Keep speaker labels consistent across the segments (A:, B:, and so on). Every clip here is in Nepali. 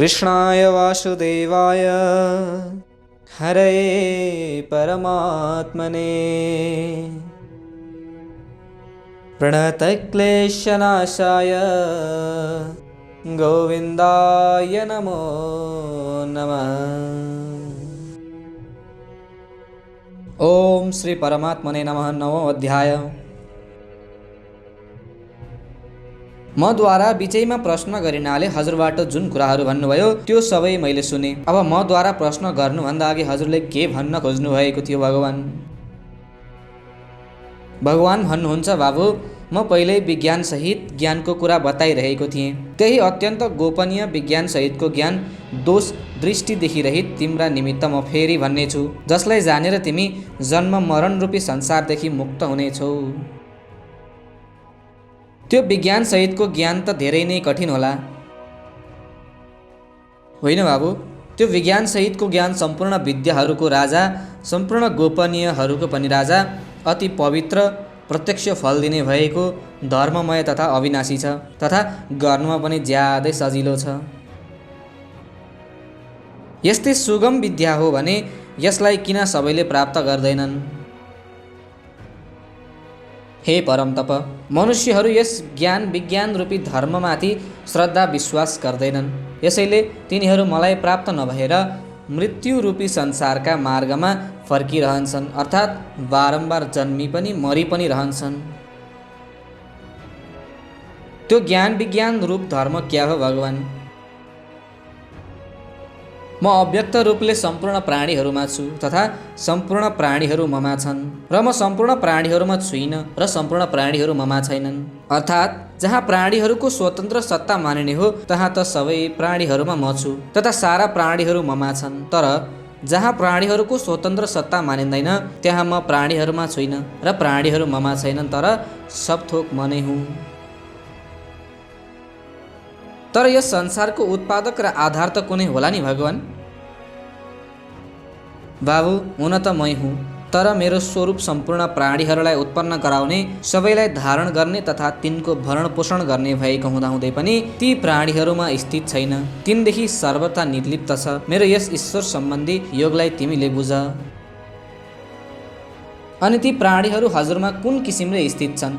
A: कृष्णाय वासुदेवाय हरये परमात्मने प्रणतक्लेशनाशाय गोविन्दाय नमो नमः। ओम श्री परमात्मने नमः। 9औं अध्याय। मद्वारा बिचैमा प्रश्न गरिनाले हजुरबाट जुन कुराहरू भन्नुभयो त्यो सबै मैले सुने। अब मद्वारा प्रश्न गर्नुभन्दा अघि हजुरले के भन्न खोज्नु भएको थियो भगवान? भगवान भन्नुहुन्छ, बाबु म पहिल्यै विज्ञान सहित ज्ञानको कुरा बताइरहेको थिएँ। त्यही अत्यन्त गोपनीय विज्ञान सहितको ज्ञान दोष दृष्टि देखिरहित तिम्रा निमित्त म फेरि भन्नेछु, जसलाई जानेर तिमी जन्म मरण रूपी संसारदेखि मुक्त हुनेछौ। त्यो विज्ञान सहितको ज्ञान त धेरै नै कठिन होला, होइन बाबु? त्यो विज्ञान सहितको ज्ञान सम्पूर्ण विद्याहरूको राजा, सम्पूर्ण गोपनीयहरूको पनि राजा, अति पवित्र, प्रत्यक्ष फल दिने भएको, धर्ममय तथा अविनाशी छ, तथा गर्नमा पनि ज्यादै सजिलो छ। यस्तै सुगम विद्या हो भने यसलाई किन सबैले प्राप्त गर्दैनन्? हे परम तप, मनुष्यहरू यस ज्ञान विज्ञान रूपी धर्ममाथि श्रद्धा विश्वास गर्दैनन्। यसैले तिनीहरू मलाई प्राप्त नभएर मृत्यु रूपी संसारका मार्गमा फर्किरहन्छन्, अर्थात् बारम्बार जन्मी पनि मरि पनि रहन्छन्। त्यो ज्ञान विज्ञान रूप धर्म क्या हो भगवान? म अव्यक्त रूपले सम्पूर्ण प्राणीहरूमा छु तथा सम्पूर्ण प्राणीहरू ममा छन्, र म सम्पूर्ण प्राणीहरूमा छुइनँ र सम्पूर्ण प्राणीहरू ममा छैनन्। अर्थात् जहाँ प्राणीहरूको स्वतन्त्र सत्ता मानिने हो तहाँ त सबै प्राणीहरूमा म छु तथा सारा प्राणीहरू ममा छन्। तर जहाँ प्राणीहरूको स्वतन्त्र सत्ता मानिँदैन त्यहाँ म प्राणीहरूमा छुइनँ र प्राणीहरू ममा छैनन्, तर सब थोक म नै हुँ। तर यस संसारको उत्पादक र आधार त कुनै होला नि भगवान? बाबु, हुन त मै हुँ, तर मेरो स्वरूप सम्पूर्ण प्राणीहरूलाई उत्पन्न गराउने, सबैलाई धारण गर्ने तथा तिनको भरण पोषण गर्ने भएको हुँदाहुँदै पनि ती प्राणीहरूमा स्थित छैन। तिनदेखि सर्वथा निर्लिप्त छ। मेरो यस ईश्वर सम्बन्धी योगलाई तिमीले बुझ। अनि ती प्राणीहरू हजुरमा कुन किसिमले स्थित छन्?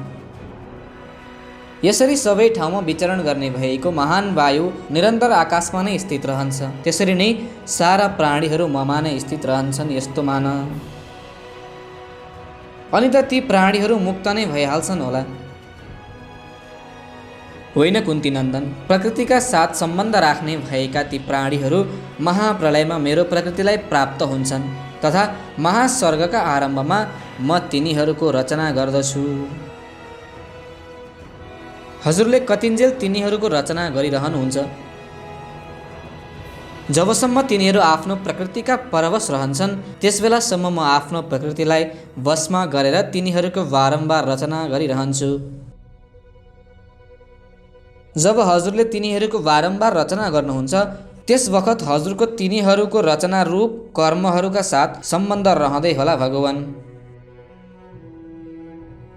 A: यसरी सबै ठाउँमा विचरण गर्ने भएको महान वायु निरन्तर आकाशमा नै स्थित रहन्छ, त्यसरी नै सारा प्राणीहरू ममा नै स्थित रहन्छन्, यस्तो मान। अनि त ती प्राणीहरू मुक्त नै भइहाल्छन् होला, होइन कुन्ती नन्दन? प्रकृतिका साथ सम्बन्ध राख्ने भएका ती प्राणीहरू महाप्रलयमा मेरो प्रकृतिलाई प्राप्त हुन्छन् तथा महास्वर्गका आरम्भमा म तिनीहरूको रचना गर्दछु। हजुरले कतिन्जेल तिनीहरूको रचना गरिरहनुहुन्छ? जबसम्म तिनीहरू आफ्नो प्रकृतिका परवश रहन्छन् त्यसबेलासम्म म आफ्नो प्रकृतिलाई वशमा गरेर तिनीहरूको बारम्बार रचना गरिरहन्छु। जब हजुरले तिनीहरूको बारम्बार रचना गर्नुहुन्छ त्यस वखत हजुरको तिनीहरूको रचना रूप कर्महरूका साथ सम्बन्ध रहँदै होला भगवान,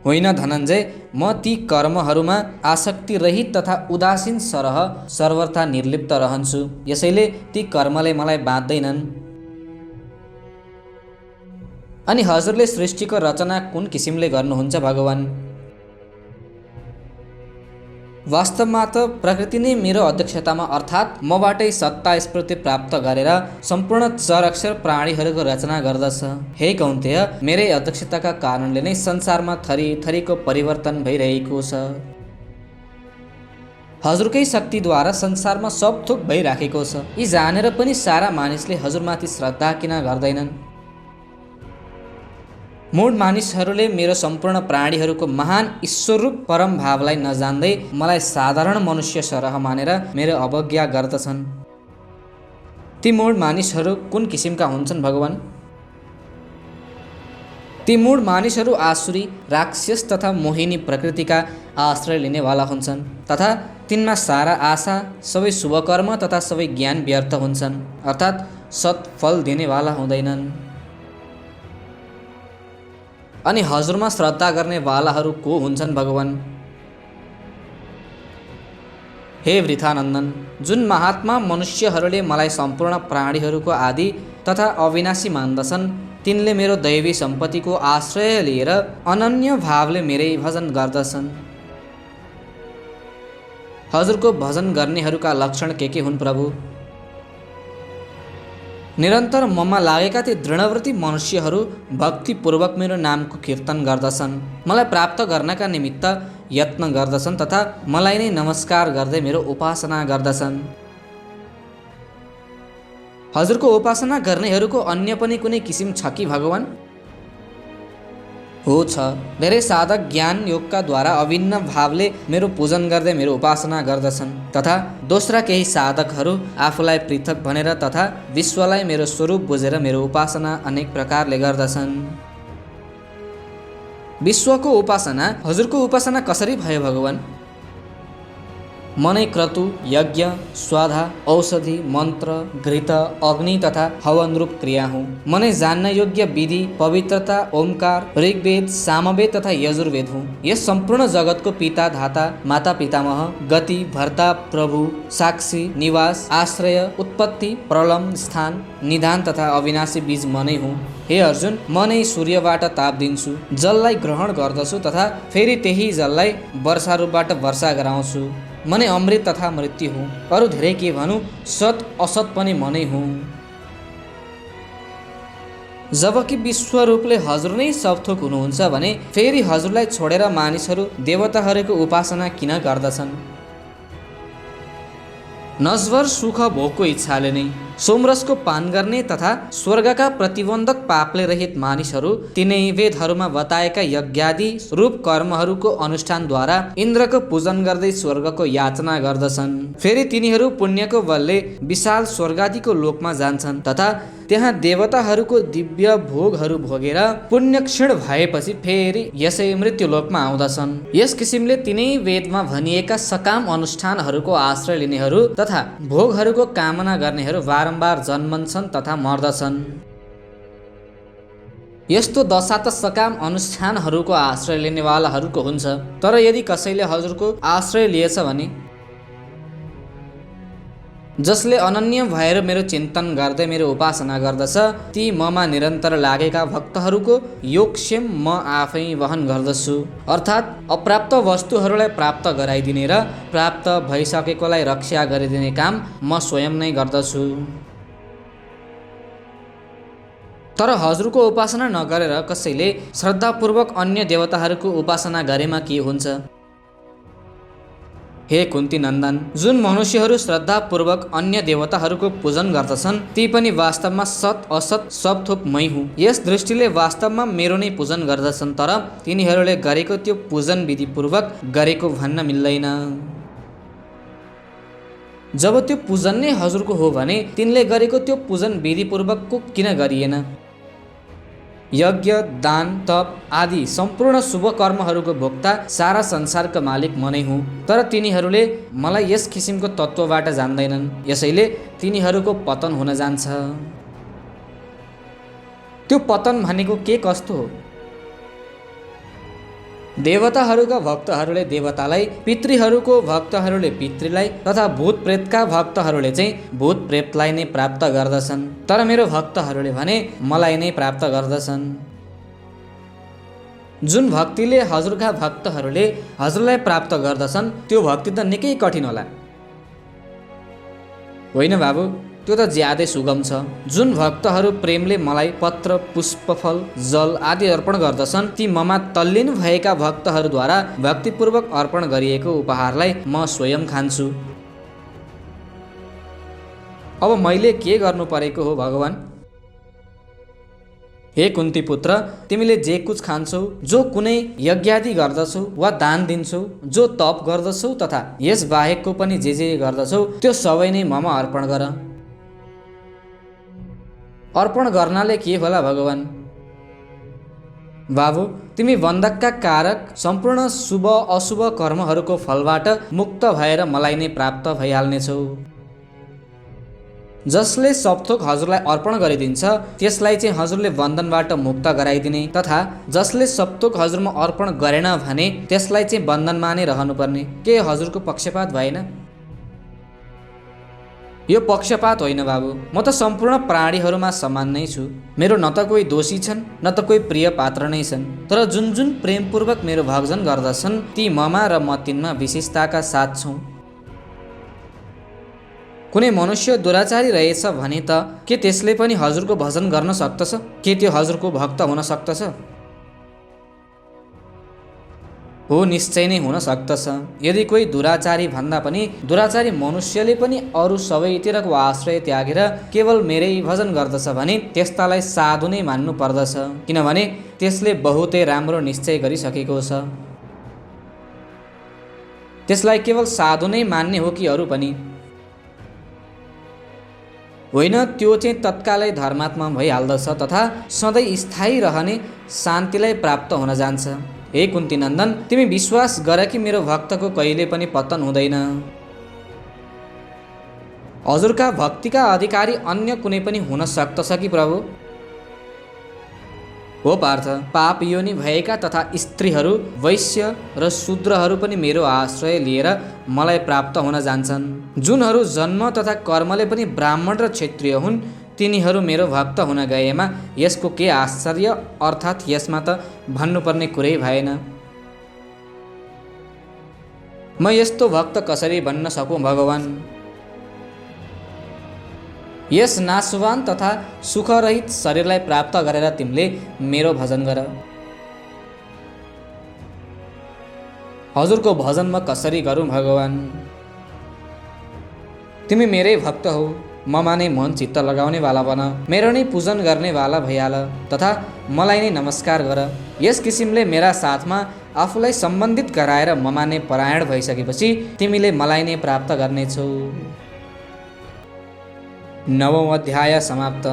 A: होइन धनञ्जय? म ती कर्महरूमा आसक्ति रहित तथा उदासीन सरह सर्वथा निर्लिप्त रहन्छु, यसैले ती कर्मले मलाई बाँध्दैनन्। अनि हजुरले सृष्टिको रचना कुन किसिमले गर्नुहुन्छ भगवान? वास्तवमा त प्रकृति नै मेरो अध्यक्षतामा अर्थात् मबाटै सत्ता स्फूर्ति प्राप्त गरेर सम्पूर्ण चराक्षर प्राणीहरूको रचना गर्दछ। हे कौन्तेय, मेरै अध्यक्षताका कारणले नै संसारमा थरी थरीको परिवर्तन भइरहेको छ। हजुरकै शक्तिद्वारा संसारमा सब थोक भइराखेको छ। यी जानेर पनि सारा मानिसले हजुरमाथि श्रद्धा किन गर्दैनन्? मूढ मानिसहरूले मेरो सम्पूर्ण प्राणीहरूको महान ईश्वररूप परम भावलाई नजान्दै मलाई साधारण मनुष्य सरह मानेर मेरो अवज्ञा गर्दछन्। ती मूढ मानिसहरू कुन किसिमका हुन्छन् भगवान? ती मूढ मानिसहरू आसुरी, राक्षस तथा मोहिनी प्रकृतिका आश्रय लिनेवाला हुन्छन् तथा तिनमा सारा आशा, सबै शुभकर्म तथा सबै ज्ञान व्यर्थ हुन्छन्, अर्थात् सत्फल दिनेवाला हुँदैनन्। अनि हजुरमा श्रद्धा गर्ने वालाहरू को हुन्छन् भगवान? हे वृथानन्दन, जुन महात्मा मनुष्यहरूले मलाई सम्पूर्ण प्राणीहरूको आदि तथा अविनाशी मान्दछन्, तिनले मेरो दैवी सम्पत्तिको आश्रय लिएर अनन्य भावले मेरै भजन गर्दछन्। हजुरको भजन गर्नेहरूका लक्षण के हुन् प्रभु? निरन्तर ममा लागेका ती दृढव्रती मनुष्यहरू भक्तिपूर्वक मेरो नामको कीर्तन गर्दछन्, मलाई प्राप्त गर्नका निमित्त यत्न गर्दछन् तथा मलाई नै नमस्कार गर्दै मेरो उपासना गर्दछन्। हजुरको उपासना गर्नेहरूको अन्य पनि कुनै किसिम छ कि भगवान? हो छ। धेरै साधक ज्ञान योगका द्वारा अभिन्न भावले मेरो पूजन गर्दै मेरो उपासना गर्दछन् तथा दोस्रा केही साधकहरू आफूलाई पृथक भनेर तथा विश्वलाई मेरो स्वरूप बुझेर मेरो उपासना अनेक प्रकारले गर्दछन्। विश्वको उपासना, हजुरको उपासना कसरी भयो भगवान? मनै क्रतु, यज्ञ, स्वाधा, औषधि, मन्त्र, घृत, अग्नि तथा हवन रूप क्रिया हुँ। मनै जान्न योग्य विधि, पवित्रता, ओमकार, ऋग्वेद, सामवेद तथा यजुर्वेद हुँ। यस सम्पूर्ण जगतको पिता, धाता, माता पितामह, गति, भर्ता, प्रभु, साक्षी, निवास, आश्रय, उत्पत्ति, प्रलम, स्थान, निधान तथा अविनाशी बीज मनै हुँ। हे अर्जुन, म नै सूर्यबाट ताप दिन्छु, जललाई ग्रहण गर्दछु तथा फेरि त्यही जललाई वर्षा रूपबाट वर्षा गराउँछु। म नै अमृत तथा मृत्यु हुँ। अरू धेरै के भनौँ, सत असत पनि म नै हुँ। जबकि विश्वरूपले हजुर नै सब थोक हुनुहुन्छ भने फेरि हजुरलाई छोडेर मानिसहरू देवताहरूको उपासना किन गर्दछन्? नश्वर सुख भोगको इच्छाले नै सोमरसको पान गर्ने तथा स्वर्गका प्रतिबन्धक पापले रहित मानिसहरू तिनै वेदहरूमा बताएका यज्ञादि रूप कर्महरूको अनुष्ठानद्वारा इन्द्रको पूजन गर्दै स्वर्गको याचना गर्दछन्। फेरि तिनीहरू पुण्यको बलले विशाल स्वर्गादिको लोकमा जान्छन् तथा त्यहाँ देवताहरूको दिव्य भोगहरू भोगेर पुण्य क्षीण भएपछि फेरि यसै मृत्युलोकमा आउँदछन्। यस किसिमले तिनै वेदमा भनिएका सकाम अनुष्ठानहरूको आश्रय लिनेहरू तथा भोगहरूको कामना गर्नेहरू बारम्बार जन्मन्छन् तथा मर्दछन्। यस्तो दशा त सकाम अनुष्ठानहरूको आश्रय लिनेवालाहरूको हुन्छ। तर यदि कसैले हजुरको आश्रय लिएछ भने, जसले अनन्य भएर मेरो चिन्तन गर्दै मेरो उपासना गर्दछ, ती ममा निरन्तर लागेका भक्तहरूको योगक्षेम म आफै वहन गर्दछु। अर्थात् अप्राप्त वस्तुहरूलाई प्राप्त गराइदिने र प्राप्त भइसकेकोलाई रक्षा गरिदिने काम म स्वयं नै गर्दछु। तर हजुरको उपासना नगरेर कसैले श्रद्धापूर्वक अन्य देवताहरूको उपासना गरेमा के हुन्छ? हे कुन्ती नन्दन, जुन मनुष्यहरू श्रद्धापूर्वक अन्य देवताहरूको पूजन गर्दछन् ती पनि वास्तवमा सत असत सब थोक मै हुँ। यस दृष्टिले वास्तवमा मेरो नै पूजन गर्दछन्, तर तिनीहरूले गरेको त्यो पूजन विधिपूर्वक गरेको भन्न मिल्दैन। जब त्यो पूजन नै हजुरको हो भने तिनले गरेको त्यो पूजन विधिपूर्वकको किन गरिएन? यज्ञ, दान, तप आदि सम्पूर्ण शुभ कर्महरूको भोक्ता सारा संसारका मालिक म नै हुँ। तर तिनीहरूले मलाई यस किसिमको तत्त्वबाट जान्दैनन्, यसैले तिनीहरूको पतन हुन जान्छ। त्यो पतन भनेको के कस्तो हो? देवताहरूका भक्तहरूले देवतालाई, पितृहरूको भक्तहरूले पितृलाई तथा भूत प्रेतका भक्तहरूले चाहिँ भूत प्रेतलाई नै प्राप्त गर्दछन्। तर मेरो भक्तहरूले भने मलाई नै प्राप्त गर्दछन्। जुन भक्तिले हजुरका भक्तहरूले हजुरलाई प्राप्त गर्दछन् त्यो भक्ति त निकै कठिन होला। होइन बाबु, त्यो त ज्यादै सुगम छ। जुन भक्तहरू प्रेमले मलाई पत्र, पुष्पफल, जल आदि अर्पण गर्दछन् ती ममा तल्लीन भएका भक्तहरूद्वारा भक्तिपूर्वक अर्पण गरिएको उपहारलाई म स्वयं खान्छु। अब मैले के गर्नु परेको हो भगवान? हे कुन्ती पुत्र, तिमीले जे कुछ खान्छौ, जो कुनै यज्ञादि गर्दछौ वा दान दिन्छौ, जो तप गर्दछौ तथा यस बाहेकको पनि जे गर्दछौ त्यो सबै नै ममा अर्पण गर। अर्पण गर्नाले के होला भगवान? बाबु, तिमी बन्धकका कारक सम्पूर्ण शुभ अशुभ कर्महरूको फलबाट मुक्त भएर मलाई नै प्राप्त भइहाल्नेछौ। जसले सबथोक हजुरलाई अर्पण गरिदिन्छ त्यसलाई चाहिँ हजुरले बन्धनबाट मुक्त गराइदिने तथा जसले सबथोक हजुरमा अर्पण गरेन भने त्यसलाई चाहिँ बन्धनमा नै रहनुपर्ने। के हजुरको पक्षपात भएन? यो पक्षपात होइन बाबु, म त सम्पूर्ण प्राणीहरूमा समान नै छु। मेरो न त कोही दोषी छन् न त कोही प्रिय पात्र नै छन्, तर जुन जुन प्रेमपूर्वक मेरो भजन गर्दछन् ती ममा र म तिनमा विशेषताका साथ छौँ। कुनै मनुष्य दुराचारी रहेछ भने त के त्यसले पनि हजुरको भजन गर्न सक्दछ? के त्यो हजुरको भक्त हुन सक्दछ? हो, निश्चय नै हुन सक्दछ। यदि कोही दुराचारी भन्दा पनि दुराचारी मनुष्यले पनि अरू सबैतिरको आश्रय त्यागेर केवल मेरै भजन गर्दछ भने त्यस्तालाई साधु नै मान्नु पर्दछ, किनभने त्यसले बहुतै राम्रो निश्चय गरिसकेको छ। त्यसलाई केवल साधु नै मान्ने हो कि अरू पनि? होइन, त्यो चाहिँ तत्कालै धर्मात्मा भइहाल्दछ तथा सधैँ स्थायी रहने शान्तिलाई प्राप्त हुन जान्छ। हे कुन्ती नन्दन, तिमी विश्वास गर कि मेरो भक्तको कहिले पनि पतन हुँदैन। हजुरका भक्तिका अधिकारी अन्य कुनै पनि हुन सक्दछ कि प्रभु? हो पार्थ, पाप योनि भएका तथा स्त्रीहरू, वैश्य र शूद्रहरू पनि मेरो आश्रय लिएर मलाई प्राप्त हुन जान्छन्। जुनहरू जन्म तथा कर्मले पनि ब्राह्मण र क्षत्रिय हुन् तिनीहरू मेरो भक्त हुन गएमा यसको के आश्चर्य, अर्थात् यसमा त भन्नुपर्ने कुरै भएन। म यस्तो भक्त कसरी बन्न सकूँ भगवान? यस नाशवान तथा सुखरहित शरीरलाई प्राप्त गरेर तिमीले मेरो भजन गर। हजुरको भजन म कसरी गरौँ भगवान? तिमी मेरै भक्त हौ, ममा नै मन चित्त लगाउने वाला बन, मेरो नै पूजन गर्ने वाला भइहाल तथा मलाई नै नमस्कार गर। यस किसिमले मेरा साथमा आफूलाई सम्बन्धित गराएर ममा नै परायण भइसकेपछि तिमीले मलाई नै प्राप्त गर्नेछौ। 9औं अध्याय समाप्त।